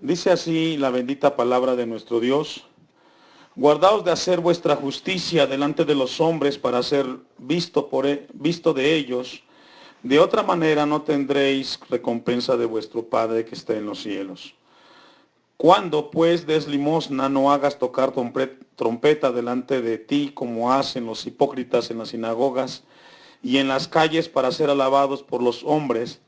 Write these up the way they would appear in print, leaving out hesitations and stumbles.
Dice así la bendita palabra de nuestro Dios: guardaos de hacer vuestra justicia delante de los hombres para ser visto de ellos. De otra manera no tendréis recompensa de vuestro Padre que está en los cielos. Cuando pues des limosna, no hagas tocar trompeta delante de ti, como hacen los hipócritas en las sinagogas y en las calles para ser alabados por los hombres.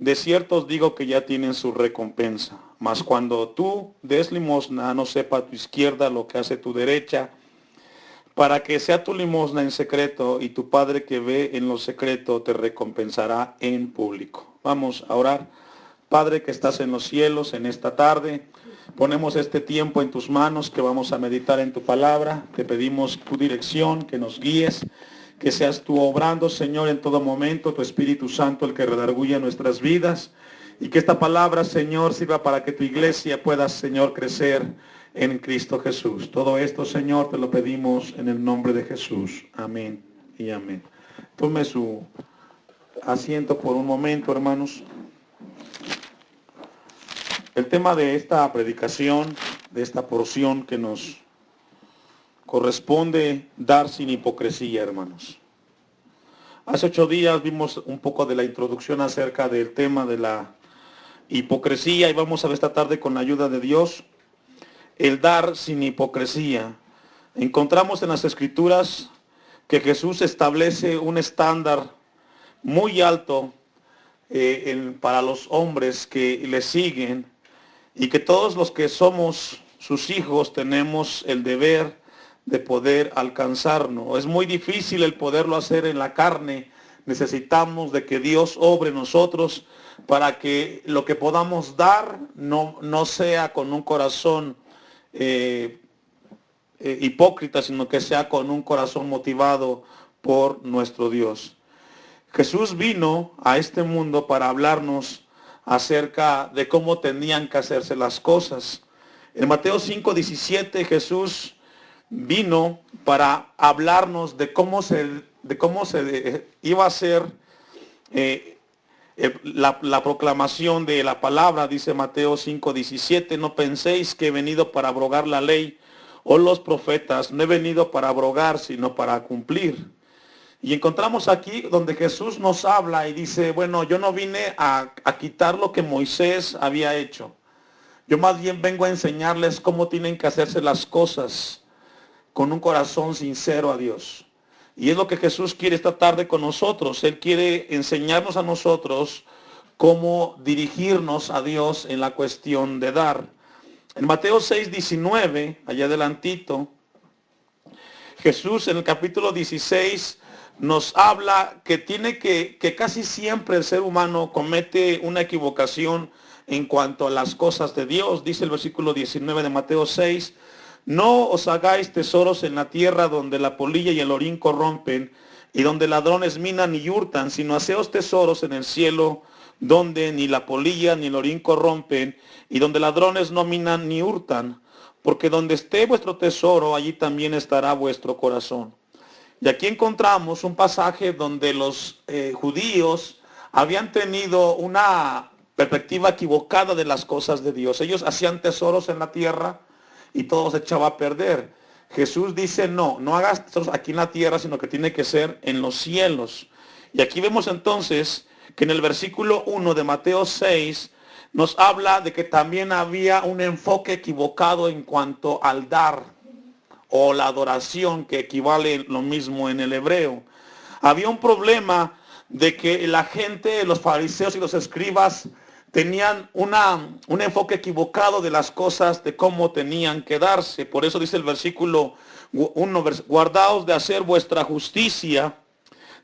De cierto os digo que ya tienen su recompensa. Mas cuando tú des limosna, no sepa tu izquierda lo que hace tu derecha, para que sea tu limosna en secreto, y tu Padre que ve en lo secreto te recompensará en público. Vamos a orar. Padre que estás en los cielos, en esta tarde, ponemos este tiempo en tus manos que vamos a meditar en tu palabra. Te pedimos tu dirección, que nos guíes, que seas tú obrando, Señor, en todo momento, tu Espíritu Santo, el que redarguya nuestras vidas, y que esta palabra, Señor, sirva para que tu iglesia pueda, Señor, crecer en Cristo Jesús. Todo esto, Señor, te lo pedimos en el nombre de Jesús. Amén y amén. Tome su asiento por un momento, hermanos. El tema de esta predicación, de esta porción que nos corresponde, dar sin hipocresía, hermanos. Hace 8 días vimos un poco de la introducción acerca del tema de la hipocresía, y vamos a ver esta tarde, con la ayuda de Dios, el dar sin hipocresía. Encontramos en las Escrituras que Jesús establece un estándar muy alto para los hombres que le siguen, y que todos los que somos sus hijos tenemos el deber de poder alcanzarnos. Es muy difícil el poderlo hacer en la carne. Necesitamos de que Dios obre en nosotros para que lo que podamos dar no sea con un corazón hipócrita, sino que sea con un corazón motivado por nuestro Dios. Jesús vino a este mundo para hablarnos acerca de cómo tenían que hacerse las cosas. En Mateo 5:17 Jesús vino para hablarnos de cómo se iba a hacer la proclamación de la palabra. Dice Mateo 5:17: no penséis que he venido para abrogar la ley o los profetas. No he venido para abrogar, sino para cumplir. Y encontramos aquí donde Jesús nos habla y dice: bueno, yo no vine a quitar lo que Moisés había hecho. Yo más bien vengo a enseñarles cómo tienen que hacerse las cosas con un corazón sincero a Dios. Y es lo que Jesús quiere esta tarde con nosotros. Él quiere enseñarnos a nosotros cómo dirigirnos a Dios en la cuestión de dar. En Mateo 6:19, allá adelantito, Jesús en el capítulo 16 nos habla que casi siempre el ser humano comete una equivocación en cuanto a las cosas de Dios. Dice el versículo 19 de Mateo 6: no os hagáis tesoros en la tierra, donde la polilla y el orín corrompen, y donde ladrones minan y hurtan, sino haceos tesoros en el cielo, donde ni la polilla ni el orín corrompen, y donde ladrones no minan ni hurtan, porque donde esté vuestro tesoro, allí también estará vuestro corazón. Y aquí encontramos un pasaje donde los judíos habían tenido una perspectiva equivocada de las cosas de Dios. Ellos hacían tesoros en la tierra y todo se echaba a perder. Jesús dice: no hagas tesoros aquí en la tierra, sino que tiene que ser en los cielos. Y aquí vemos entonces que en el versículo 1 de Mateo 6 nos habla de que también había un enfoque equivocado en cuanto al dar, o la adoración, que equivale lo mismo en el hebreo. Había un problema de que la gente, los fariseos y los escribas, tenían un enfoque equivocado de las cosas, de cómo tenían que darse. Por eso dice el versículo 1: guardaos de hacer vuestra justicia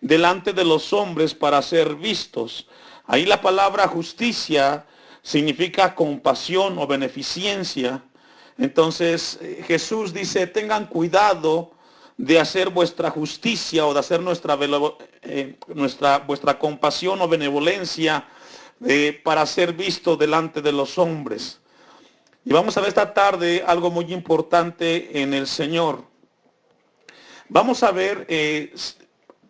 delante de los hombres para ser vistos. Ahí la palabra justicia significa compasión o beneficencia. Entonces Jesús dice: tengan cuidado de hacer vuestra justicia, o de hacer vuestra compasión o benevolencia para ser visto delante de los hombres. Y vamos a ver esta tarde algo muy importante en el Señor. Vamos a ver,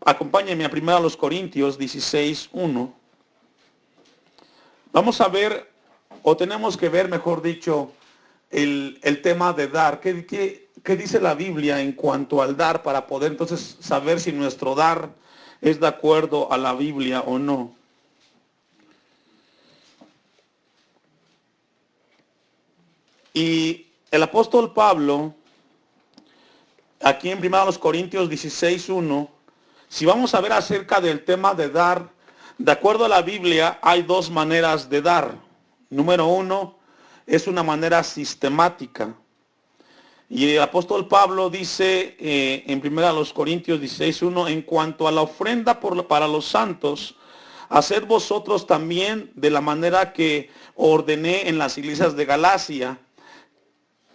acompáñenme a 1 Corintios 16:1. Vamos a ver o tenemos que ver, mejor dicho, el tema de dar? ¿Qué dice la Biblia en cuanto al dar para poder entonces saber si nuestro dar es de acuerdo a la Biblia o no? Y el apóstol Pablo, aquí en 1 Corintios 16:1, si vamos a ver acerca del tema de dar, de acuerdo a la Biblia hay dos maneras de dar. Número uno, es una manera sistemática. Y el apóstol Pablo dice en 1 Corintios 16:1, en cuanto a la ofrenda para los santos, haced vosotros también de la manera que ordené en las iglesias de Galacia.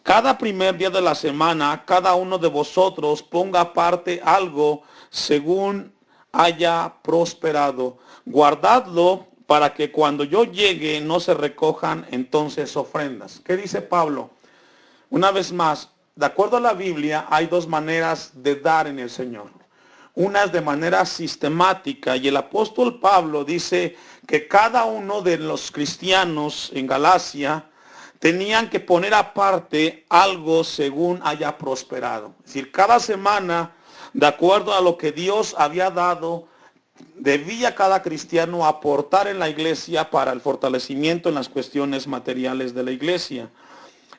Cada primer día de la semana, cada uno de vosotros ponga aparte algo según haya prosperado. Guardadlo para que cuando yo llegue no se recojan entonces ofrendas. ¿Qué dice Pablo? Una vez más, de acuerdo a la Biblia, hay dos maneras de dar en el Señor. Una es de manera sistemática, y el apóstol Pablo dice que cada uno de los cristianos en Galacia tenían que poner aparte algo según haya prosperado. Es decir, cada semana, de acuerdo a lo que Dios había dado, debía cada cristiano aportar en la iglesia para el fortalecimiento en las cuestiones materiales de la iglesia.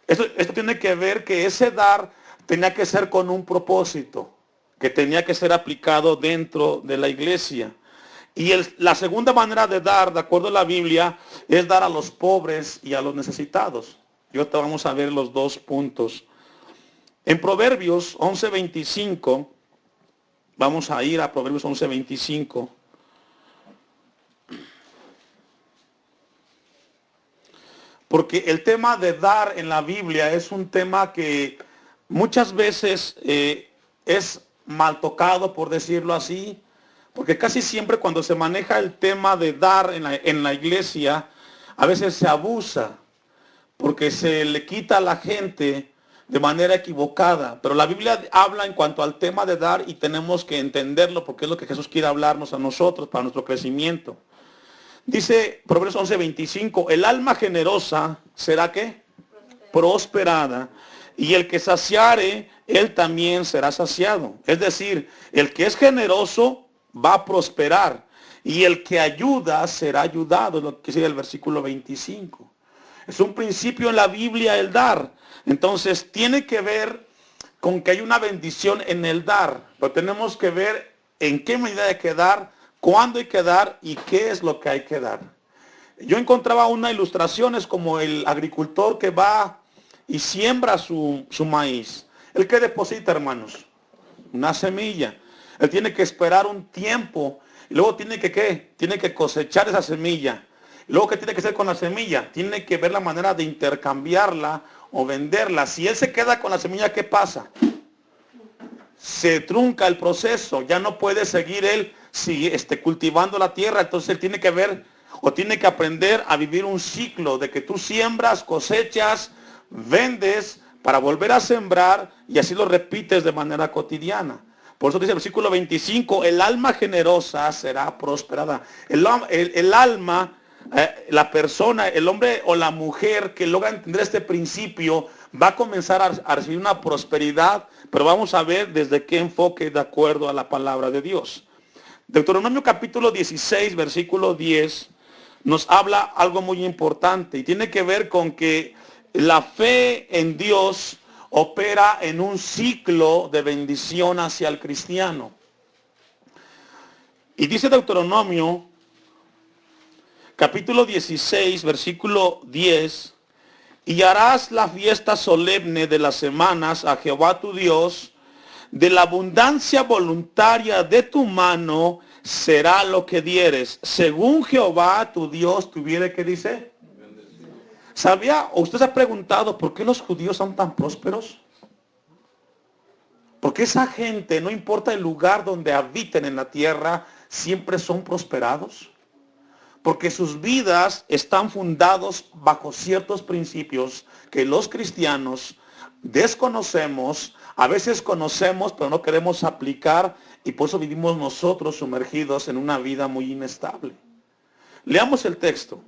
Esto tiene que ver que ese dar tenía que ser con un propósito, que tenía que ser aplicado dentro de la iglesia. Y la segunda manera de dar, de acuerdo a la Biblia, es dar a los pobres y a los necesitados. Y ahorita vamos a ver los dos puntos. En Proverbios 11:25, vamos a ir a Proverbios 11:25. Porque el tema de dar en la Biblia es un tema que muchas veces es mal tocado, por decirlo así. Porque casi siempre cuando se maneja el tema de dar en la iglesia, a veces se abusa, porque se le quita a la gente de manera equivocada. Pero la Biblia habla en cuanto al tema de dar y tenemos que entenderlo porque es lo que Jesús quiere hablarnos a nosotros para nuestro crecimiento. Dice Proverbios 11:25, el alma generosa será ¿qué? Prosperada. Y el que saciare, él también será saciado. Es decir, el que es generoso va a prosperar. Y el que ayuda será ayudado. Es lo que dice el versículo 25. Es un principio en la Biblia el dar. Entonces tiene que ver con que hay una bendición en el dar. Pero tenemos que ver en qué medida hay que dar, cuándo hay que dar y qué es lo que hay que dar. Yo encontraba una ilustración, es como el agricultor que va y siembra su maíz. ¿El que deposita, hermanos? Una semilla. Él tiene que esperar un tiempo y luego tiene que ¿qué? Tiene que cosechar esa semilla. Y luego, ¿qué tiene que hacer con la semilla? Tiene que ver la manera de intercambiarla o venderla. Si él se queda con la semilla, ¿qué pasa? Se trunca el proceso, ya no puede seguir él cultivando la tierra. Entonces él tiene que ver o tiene que aprender a vivir un ciclo de que tú siembras, cosechas, vendes para volver a sembrar y así lo repites de manera cotidiana. Por eso dice el versículo 25, el alma generosa será prosperada. El alma, la persona, el hombre o la mujer que logra entender este principio va a comenzar a recibir una prosperidad, pero vamos a ver desde qué enfoque de acuerdo a la palabra de Dios. Deuteronomio capítulo 16, versículo 10, nos habla algo muy importante y tiene que ver con que la fe en Dios opera en un ciclo de bendición hacia el cristiano. Y dice Deuteronomio capítulo 16, versículo 10, y harás la fiesta solemne de las semanas a Jehová tu Dios, de la abundancia voluntaria de tu mano será lo que dieres, según Jehová tu Dios tuviere, ¿qué dice? ¿Sabía o usted se ha preguntado por qué los judíos son tan prósperos? Porque esa gente, no importa el lugar donde habiten en la tierra, siempre son prosperados. Porque sus vidas están fundados bajo ciertos principios que los cristianos desconocemos, a veces conocemos pero no queremos aplicar y por eso vivimos nosotros sumergidos en una vida muy inestable. Leamos el texto.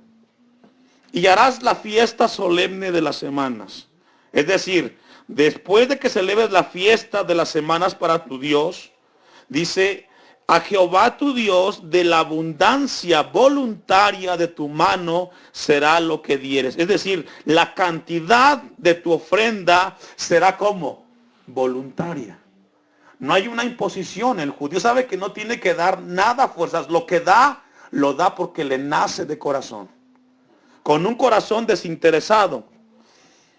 y harás la fiesta solemne de las semanas. Es decir, después de que celebres la fiesta de las semanas para tu Dios, dice, a Jehová tu Dios de la abundancia voluntaria de tu mano será lo que dieres. Es decir, la cantidad de tu ofrenda será como voluntaria. No hay una imposición. El judío sabe que no tiene que dar nada a fuerzas. Lo que da, lo da porque le nace de corazón. Con un corazón desinteresado.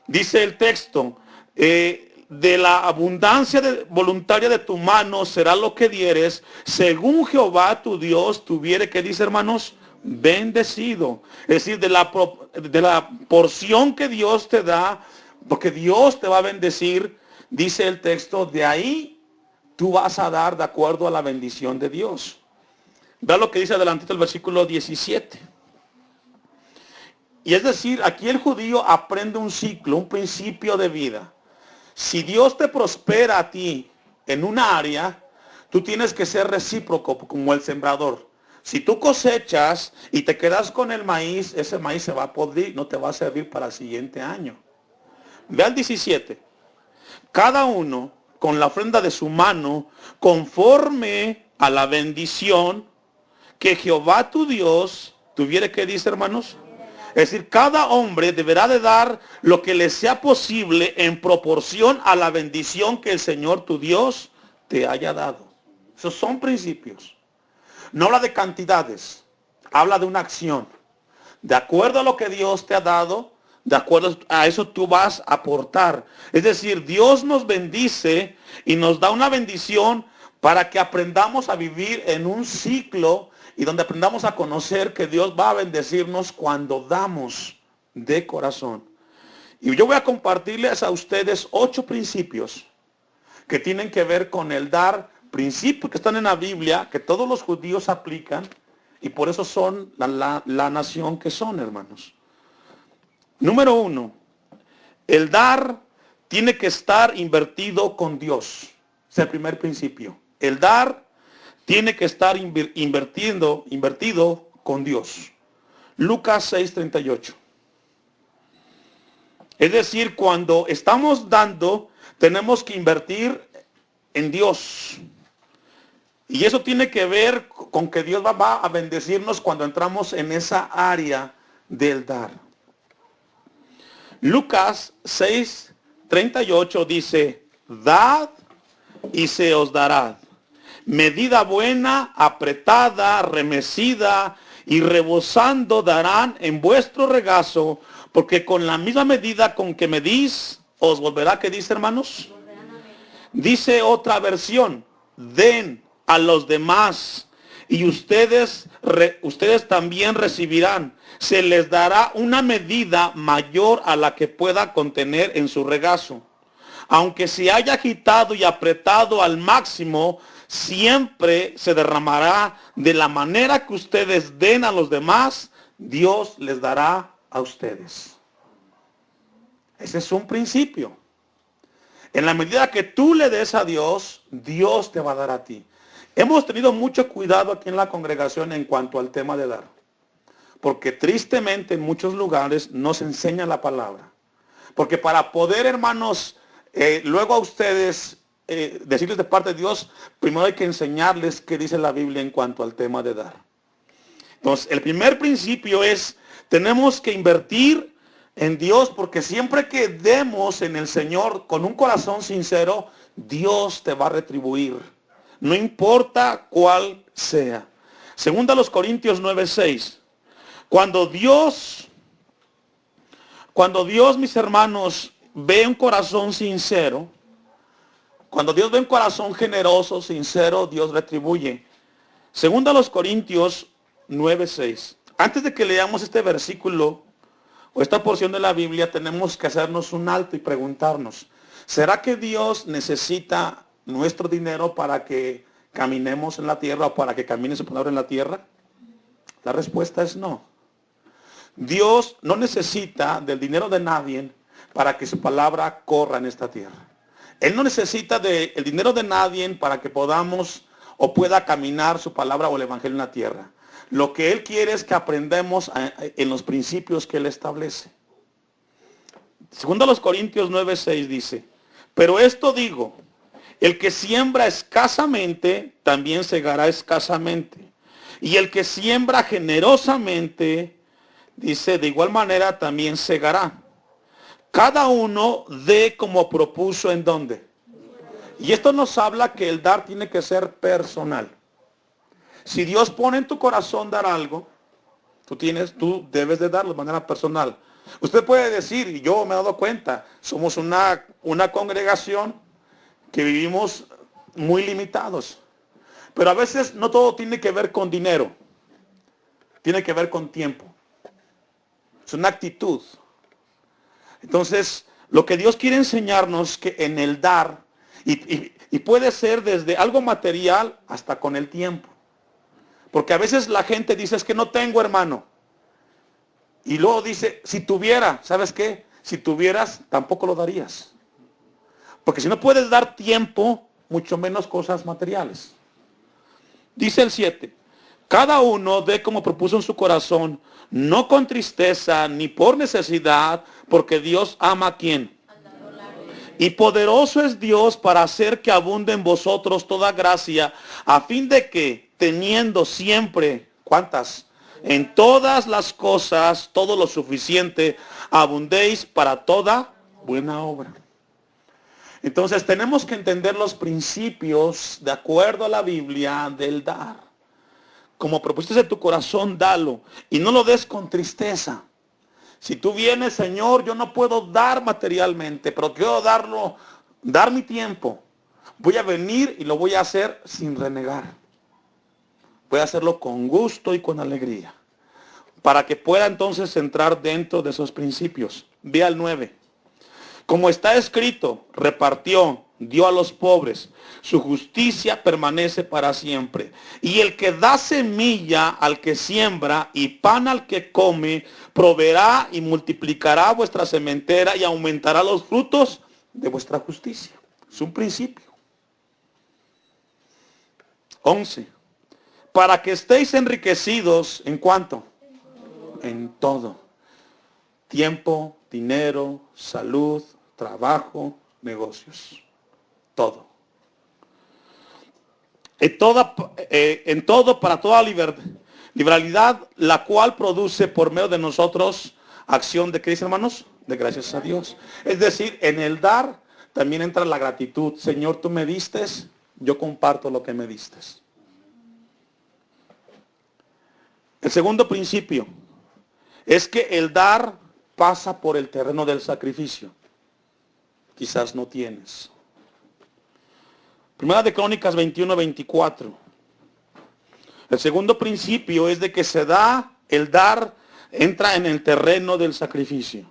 Dice el texto, de la abundancia voluntaria de tu mano será lo que dieres, según Jehová tu Dios tuviere, que dice, hermanos, bendecido. Es decir, de la porción que Dios te da, porque Dios te va a bendecir, dice el texto, de ahí tú vas a dar de acuerdo a la bendición de Dios. Vea lo que dice adelantito el versículo 17. Y es decir, aquí el judío aprende un ciclo, un principio de vida. Si Dios te prospera a ti en una área, tú tienes que ser recíproco como el sembrador. Si tú cosechas y te quedas con el maíz, ese maíz se va a podrir, no te va a servir para el siguiente año. Ve al 17. Cada uno con la ofrenda de su mano, conforme a la bendición que Jehová tu Dios tuviere, que dice, hermanos. Es decir, cada hombre deberá de dar lo que le sea posible en proporción a la bendición que el Señor tu Dios te haya dado. Esos son principios. No habla de cantidades, habla de una acción. De acuerdo a lo que Dios te ha dado, de acuerdo a eso tú vas a aportar. Es decir, Dios nos bendice y nos da una bendición para que aprendamos a vivir en un ciclo y donde aprendamos a conocer que Dios va a bendecirnos cuando damos de corazón. Y yo voy a compartirles a ustedes 8 principios que tienen que ver con el dar, principios que están en la Biblia, que todos los judíos aplican, y por eso son la nación que son, hermanos. Número 1, el dar tiene que estar invertido con Dios. Es el primer principio. El dar tiene que estar invertido con Dios. Lucas 6:38. Es decir, cuando estamos dando, tenemos que invertir en Dios. Y eso tiene que ver con que Dios va a bendecirnos cuando entramos en esa área del dar. Lucas 6:38 dice, dad y se os dará. Medida buena, apretada, remecida y rebosando darán en vuestro regazo, porque con la misma medida con que medís, os volverá, ¿qué dice, hermanos? Dice otra versión, den a los demás y ustedes también recibirán. Se les dará una medida mayor a la que pueda contener en su regazo. Aunque se haya agitado y apretado al máximo, siempre se derramará. De la manera que ustedes den a los demás, Dios les dará a ustedes. Ese es un principio. En la medida que tú le des a Dios, Dios te va a dar a ti. Hemos tenido mucho cuidado aquí en la congregación en cuanto al tema de dar. Porque tristemente en muchos lugares no se enseña la palabra. Porque para poder, hermanos, luego a ustedes decirles de parte de Dios, primero hay que enseñarles qué dice la Biblia en cuanto al tema de dar. Entonces, el primer principio es, tenemos que invertir en Dios, porque siempre que demos en el Señor con un corazón sincero, Dios te va a retribuir. No importa cuál sea. Segunda a los Corintios 9:6. Cuando Dios, mis hermanos, ve un corazón sincero, cuando Dios ve un corazón generoso, sincero, Dios retribuye. Segunda a los Corintios 9:6. Antes de que leamos este versículo o esta porción de la Biblia, tenemos que hacernos un alto y preguntarnos, ¿será que Dios necesita nuestro dinero para que caminemos en la tierra o para que camine su palabra en la tierra? La respuesta es no. Dios no necesita del dinero de nadie para que su palabra corra en esta tierra. Él no necesita del dinero de nadie para que podamos o pueda caminar su palabra o el evangelio en la tierra. Lo que Él quiere es que aprendamos en los principios que Él establece. Segundo a los Corintios 9:6 dice, pero esto digo, el que siembra escasamente, también segará escasamente. Y el que siembra generosamente, dice, de igual manera también segará. Cada uno dé como propuso en dónde. Y esto nos habla que el dar tiene que ser personal. Si Dios pone en tu corazón dar algo, tú debes de darlo de manera personal. Usted puede decir, y yo me he dado cuenta, somos una congregación que vivimos muy limitados. Pero a veces no todo tiene que ver con dinero. Tiene que ver con tiempo. Es una actitud. Entonces, lo que Dios quiere enseñarnos que en el dar, y puede ser desde algo material hasta con el tiempo. Porque a veces la gente dice, es que no tengo, hermano. Y luego dice, si tuviera, ¿sabes qué? Si tuvieras, tampoco lo darías. Porque si no puedes dar tiempo, mucho menos cosas materiales. Dice el 7, cada uno dé como propuso en su corazón, no con tristeza ni por necesidad, porque Dios ama a ¿quién? Y poderoso es Dios para hacer que abunde en vosotros toda gracia, a fin de que, teniendo siempre, ¿cuántas? En todas las cosas, todo lo suficiente, abundéis para toda buena obra. Entonces tenemos que entender los principios, de acuerdo a la Biblia, del dar. Como propusiste de tu corazón, dalo. Y no lo des con tristeza. Si tú vienes, Señor, yo no puedo dar materialmente, pero quiero dar mi tiempo. Voy a venir y lo voy a hacer sin renegar. Voy a hacerlo con gusto y con alegría. Para que pueda entonces entrar dentro de esos principios. Ve al 9. Como está escrito, repartió, dio a los pobres. Su justicia permanece para siempre. Y el que da semilla al que siembra y pan al que come, proveerá y multiplicará vuestra sementera y aumentará los frutos de vuestra justicia. Es un principio. 11. Para que estéis enriquecidos, ¿en cuánto? En todo. Tiempo, dinero, salud, trabajo, negocios. Todo. En todo para toda liberalidad, la cual produce por medio de nosotros acción de ¿qué dice, hermanos? De gracias a Dios. Es decir, en el dar también entra la gratitud. Señor, tú me distes, yo comparto lo que me distes. El segundo principio es que el dar pasa por el terreno del sacrificio. Quizás no tienes. Primera de Crónicas 21-24. El segundo principio es de que el dar entra en el terreno del sacrificio.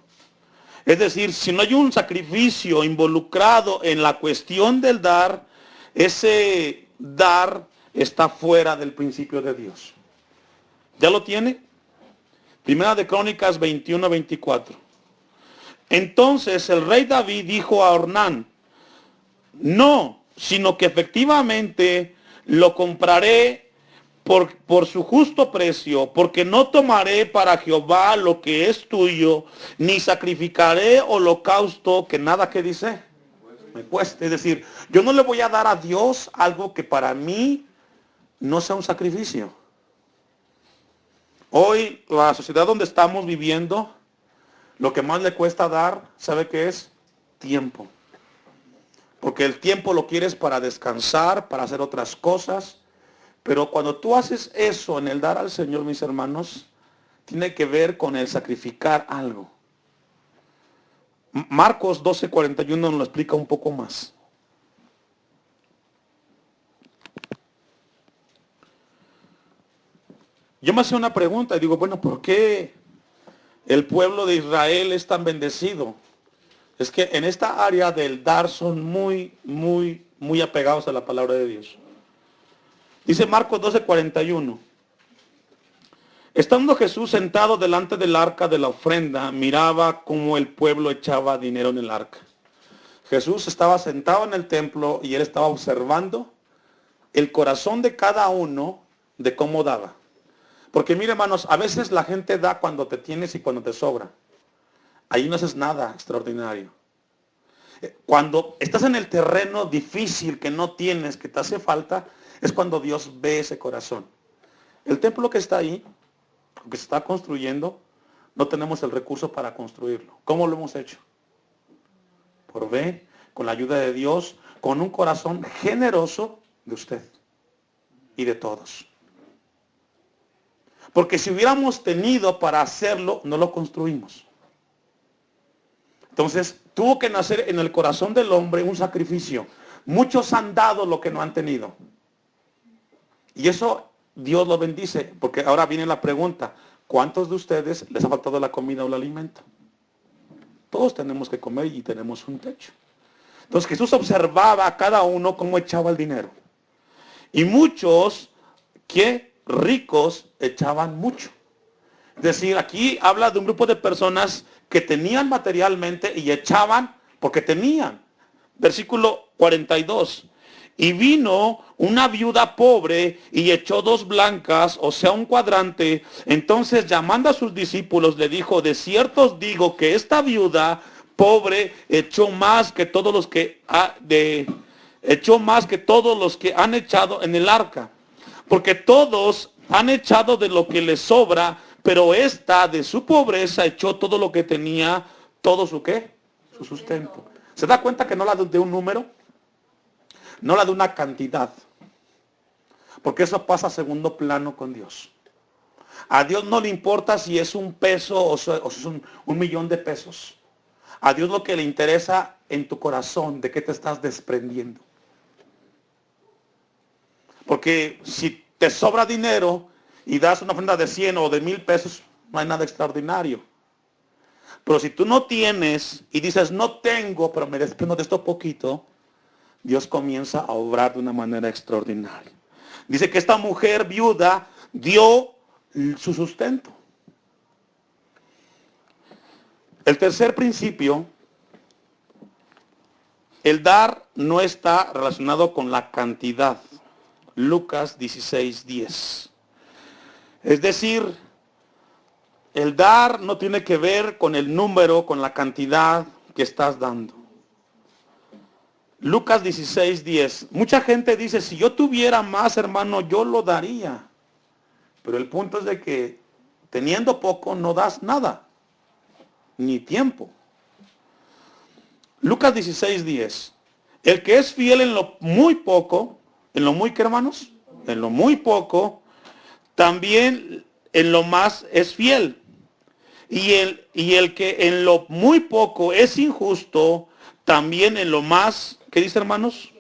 Es decir, si no hay un sacrificio involucrado en la cuestión del dar, ese dar está fuera del principio de Dios. ¿Ya lo tiene? Primera de Crónicas 21-24. Entonces el rey David dijo a Ornán, no, sino que efectivamente lo compraré por su justo precio, porque no tomaré para Jehová lo que es tuyo, ni sacrificaré holocausto que nada que dice me cueste. Es decir, yo no le voy a dar a Dios algo que para mí no sea un sacrificio. Hoy la sociedad donde estamos viviendo, lo que más le cuesta dar, ¿sabe qué es? Tiempo. Porque el tiempo lo quieres para descansar, para hacer otras cosas. Pero cuando tú haces eso en el dar al Señor, mis hermanos, tiene que ver con el sacrificar algo. Marcos 12:41 nos lo explica un poco más. Yo me hacía una pregunta y digo, bueno, ¿por qué el pueblo de Israel es tan bendecido? Es que en esta área del dar son muy apegados a la palabra de Dios. Dice Marcos 12:41. Estando Jesús sentado delante del arca de la ofrenda, miraba cómo el pueblo echaba dinero en el arca. Jesús estaba sentado en el templo y él estaba observando el corazón de cada uno de cómo daba. Porque mire, hermanos, a veces la gente da cuando te tienes y cuando te sobra. Ahí no haces nada extraordinario. Cuando estás en el terreno difícil que no tienes, que te hace falta, es cuando Dios ve ese corazón. El templo que está ahí, que se está construyendo, no tenemos el recurso para construirlo. ¿Cómo lo hemos hecho? Por fe, con la ayuda de Dios, con un corazón generoso de usted y de todos. Porque si hubiéramos tenido para hacerlo, no lo construimos. Entonces, tuvo que nacer en el corazón del hombre un sacrificio. Muchos han dado lo que no han tenido. Y eso Dios lo bendice, porque ahora viene la pregunta, ¿cuántos de ustedes les ha faltado la comida o el alimento? Todos tenemos que comer y tenemos un techo. Entonces Jesús observaba a cada uno cómo echaba el dinero. Y muchos que ricos echaban mucho. Es decir, aquí habla de un grupo de personas que tenían materialmente y echaban porque tenían. Versículo 42. Y vino una viuda pobre y echó 2 blancas, o sea, un cuadrante. Entonces, llamando a sus discípulos, le dijo, de cierto os digo que esta viuda pobre echó más que todos los que han echado en el arca. Porque todos han echado de lo que les sobra, pero esta de su pobreza echó todo lo que tenía, todo su ¿qué? Su sustento. ¿Se da cuenta que no la de un número? No la de una cantidad. Porque eso pasa a segundo plano con Dios. A Dios no le importa si es un peso o si es un millón de pesos. A Dios lo que le interesa en tu corazón, de qué te estás desprendiendo. Porque si te sobra dinero y das una ofrenda de 100 o de 1000 pesos, no hay nada extraordinario. Pero si tú no tienes y dices, no tengo, pero me desprendo de esto poquito, Dios comienza a obrar de una manera extraordinaria. Dice que esta mujer viuda dio su sustento. El tercer principio, el dar no está relacionado con la cantidad. Lucas 16:10. Es decir, el dar no tiene que ver con el número, con la cantidad que estás dando. Lucas 16:10. Mucha gente dice, si yo tuviera más, hermano, yo lo daría. Pero el punto es de que teniendo poco no das nada, ni tiempo. Lucas 16:10. El que es fiel en lo muy poco, ¿en lo muy qué, hermanos? En lo muy poco, también en lo más es fiel. Y el que en lo muy poco es injusto, también en lo más, ¿qué dice, hermanos?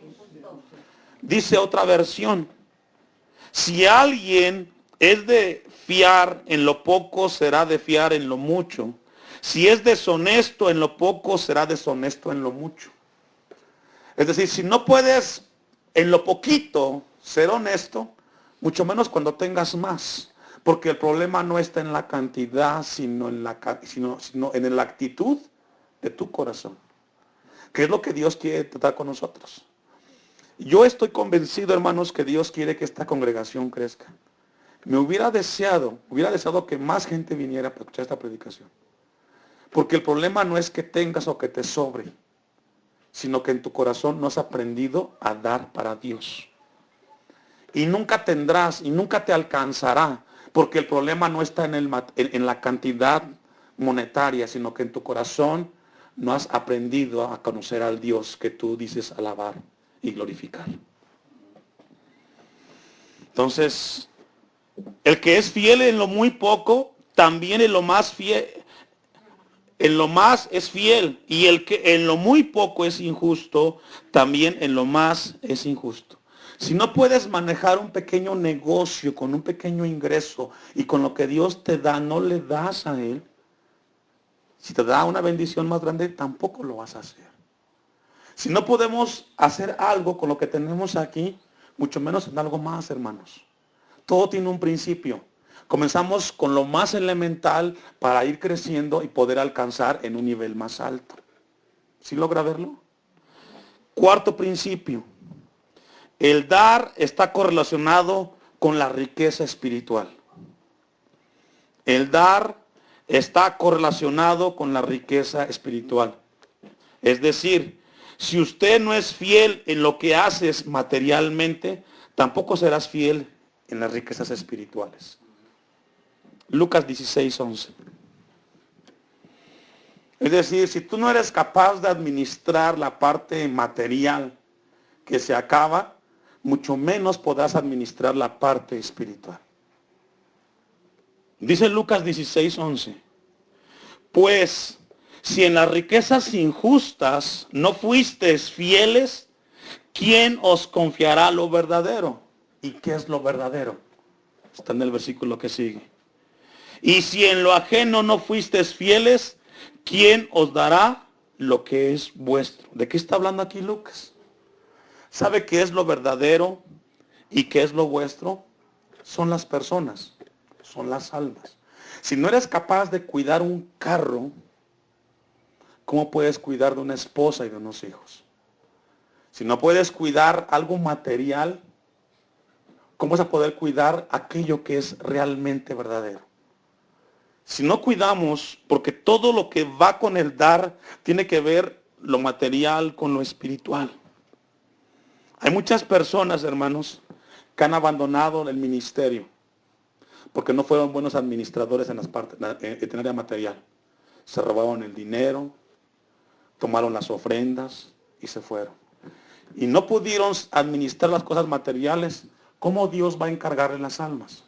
Dice otra versión. Si alguien es de fiar en lo poco, será de fiar en lo mucho. Si es deshonesto en lo poco, será deshonesto en lo mucho. Es decir, si no puedes en lo poquito ser honesto, mucho menos cuando tengas más. Porque el problema no está en la cantidad, sino en la actitud de tu corazón. Que es lo que Dios quiere tratar con nosotros. Yo estoy convencido, hermanos, que Dios quiere que esta congregación crezca. Me hubiera deseado que más gente viniera para escuchar esta predicación. Porque el problema no es que tengas o que te sobre, sino que en tu corazón no has aprendido a dar para Dios. Y nunca tendrás y nunca te alcanzará, porque el problema no está en la cantidad monetaria, sino que en tu corazón no has aprendido a conocer al Dios que tú dices alabar y glorificar. Entonces, el que es fiel en lo muy poco, también en lo más fiel, en lo más es fiel. Y el que en lo muy poco es injusto, también en lo más es injusto. Si no puedes manejar un pequeño negocio con un pequeño ingreso y con lo que Dios te da, no le das a Él. Si te da una bendición más grande, tampoco lo vas a hacer. Si no podemos hacer algo con lo que tenemos aquí, mucho menos en algo más, hermanos. Todo tiene un principio. Comenzamos con lo más elemental para ir creciendo y poder alcanzar en un nivel más alto. ¿Sí logra verlo? Cuarto principio. El dar está correlacionado con la riqueza espiritual. El dar está correlacionado con la riqueza espiritual. Es decir, si usted no es fiel en lo que haces materialmente, tampoco serás fiel en las riquezas espirituales. Lucas 16:11. Es decir, si tú no eres capaz de administrar la parte material que se acaba, mucho menos podrás administrar la parte espiritual. Dice Lucas 16:11. Pues, si en las riquezas injustas no fuisteis fieles, ¿quién os confiará lo verdadero? ¿Y qué es lo verdadero? Está en el versículo que sigue. Y si en lo ajeno no fuisteis fieles, ¿quién os dará lo que es vuestro? ¿De qué está hablando aquí Lucas? ¿Sabe qué es lo verdadero y qué es lo vuestro? Son las personas, son las almas. Si no eres capaz de cuidar un carro, ¿cómo puedes cuidar de una esposa y de unos hijos? Si no puedes cuidar algo material, ¿cómo vas a poder cuidar aquello que es realmente verdadero? Si no cuidamos, porque todo lo que va con el dar tiene que ver lo material con lo espiritual. Hay muchas personas, hermanos, que han abandonado el ministerio porque no fueron buenos administradores en el área material. Se robaron el dinero, tomaron las ofrendas y se fueron. Y no pudieron administrar las cosas materiales. ¿Cómo Dios va a encargarle las almas?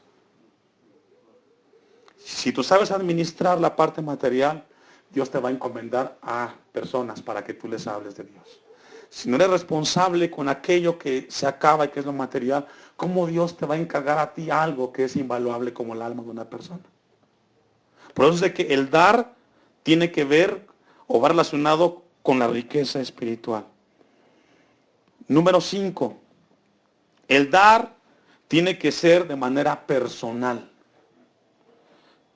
Si tú sabes administrar la parte material, Dios te va a encomendar a personas para que tú les hables de Dios. Si no eres responsable con aquello que se acaba y que es lo material, ¿cómo Dios te va a encargar a ti algo que es invaluable como el alma de una persona? Por eso es de que el dar tiene que ver o va relacionado con la riqueza espiritual. Número 5. El dar tiene que ser de manera personal.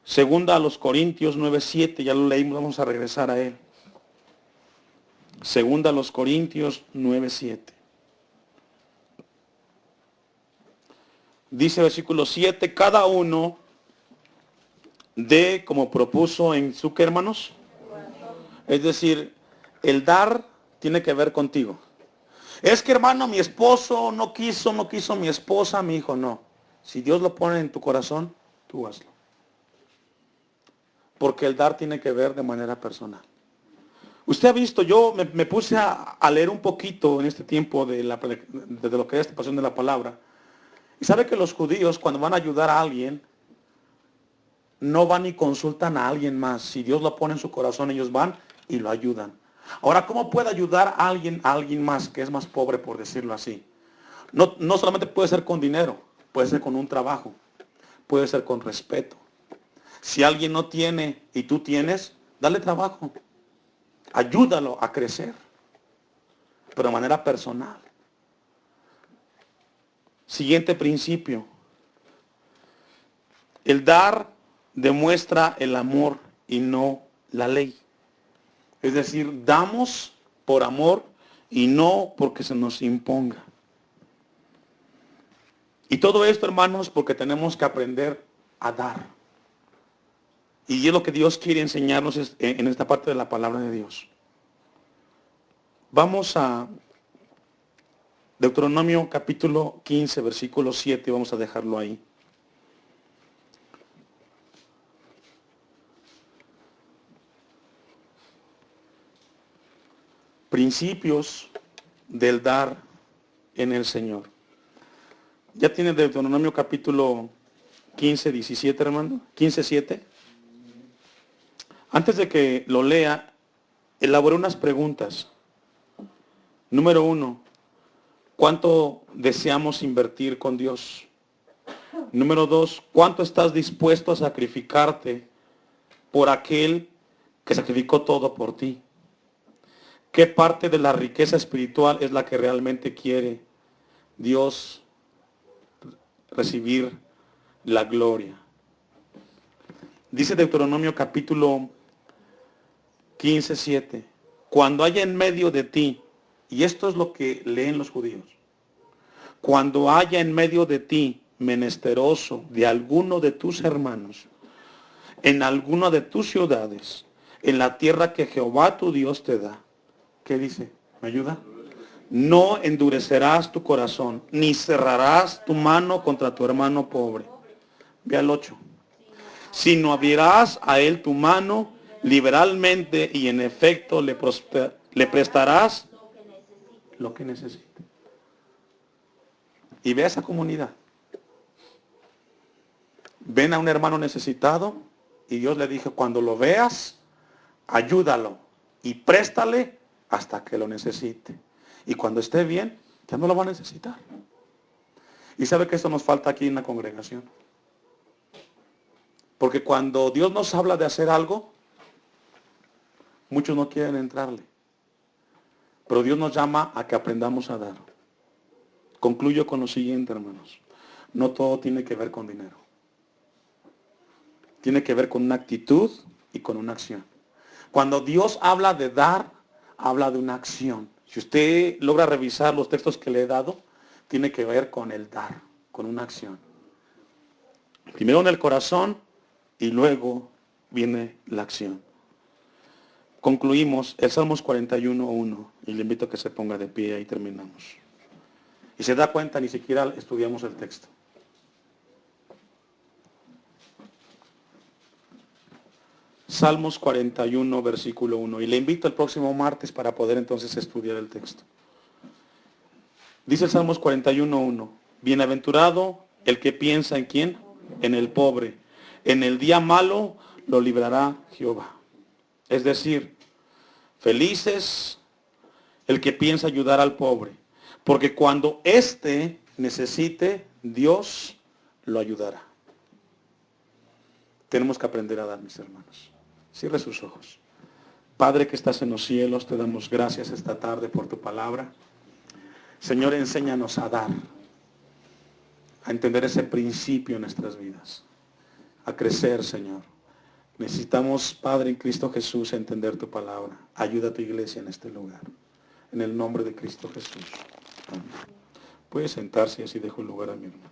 Segunda a los Corintios 9:7, ya lo leímos, vamos a regresar a él. Segunda a los Corintios 9:7. Dice versículo 7, cada uno dé como propuso en su, ¿qué, hermanos? Es decir, el dar tiene que ver contigo. Es que, hermano, mi esposo no quiso mi esposa, mi hijo, no. Si Dios lo pone en tu corazón, tú hazlo. Porque el dar tiene que ver de manera personal. Usted ha visto, yo me puse a leer un poquito en este tiempo de lo que es esta pasión de la palabra. Y sabe que los judíos, cuando van a ayudar a alguien, no van y consultan a alguien más. Si Dios lo pone en su corazón, ellos van y lo ayudan. Ahora, ¿cómo puede ayudar a alguien más que es más pobre, por decirlo así? No solamente puede ser con dinero, puede ser con un trabajo, puede ser con respeto. Si alguien no tiene y tú tienes, dale trabajo. Ayúdalo a crecer, pero de manera personal. Siguiente principio. El dar demuestra el amor y no la ley. Es decir, damos por amor y no porque se nos imponga. Y todo esto, hermanos, porque tenemos que aprender a dar. Y es lo que Dios quiere enseñarnos en esta parte de la palabra de Dios. Vamos a Deuteronomio capítulo 15, versículo 7, vamos a dejarlo ahí. Principios del dar en el Señor. ¿Ya tiene Deuteronomio capítulo 15, 17, hermano? 15, 7. Antes de que lo lea, elaboré unas preguntas. Número 1, ¿cuánto deseamos invertir con Dios? Número 2, ¿cuánto estás dispuesto a sacrificarte por aquel que sacrificó todo por ti? ¿Qué parte de la riqueza espiritual es la que realmente quiere Dios recibir la gloria? Dice Deuteronomio capítulo 15, 7. Cuando haya en medio de ti, y esto es lo que leen los judíos, cuando haya en medio de ti menesteroso de alguno de tus hermanos, en alguna de tus ciudades, en la tierra que Jehová tu Dios te da. ¿Qué dice? ¿Me ayuda? No endurecerás tu corazón, ni cerrarás tu mano contra tu hermano pobre. Ve al 8. Sino abrirás a él tu mano liberalmente y en efecto le prestarás lo que necesite. Y ve a esa comunidad. Ven a un hermano necesitado y Dios le dijo, cuando lo veas, ayúdalo y préstale hasta que lo necesite. Y cuando esté bien, ya no lo va a necesitar. Y sabe que eso nos falta aquí en la congregación. Porque cuando Dios nos habla de hacer algo, muchos no quieren entrarle. Pero Dios nos llama a que aprendamos a dar. Concluyo con lo siguiente, hermanos. No todo tiene que ver con dinero. Tiene que ver con una actitud y con una acción. Cuando Dios habla de dar, habla de una acción. Si usted logra revisar los textos que le he dado, tiene que ver con el dar, con una acción. Primero en el corazón y luego viene la acción. Concluimos el Salmos 41:1 y le invito a que se ponga de pie y terminamos. Y se da cuenta, ni siquiera estudiamos el texto. Salmos 41, versículo 1. Y le invito el próximo martes para poder entonces estudiar el texto. Dice el Salmos 41:1. Bienaventurado el que piensa en quién, en el pobre. En el día malo lo librará Jehová. Es decir, felices el que piensa ayudar al pobre. Porque cuando éste necesite, Dios lo ayudará. Tenemos que aprender a dar, mis hermanos. Cierre sus ojos. Padre que estás en los cielos, te damos gracias esta tarde por tu palabra. Señor, enséñanos a dar, a entender ese principio en nuestras vidas, a crecer, Señor. Necesitamos, Padre, en Cristo Jesús, entender tu palabra. Ayuda a tu iglesia en este lugar. En el nombre de Cristo Jesús. Amén. Puede sentarse y así dejo el lugar a mi hermano.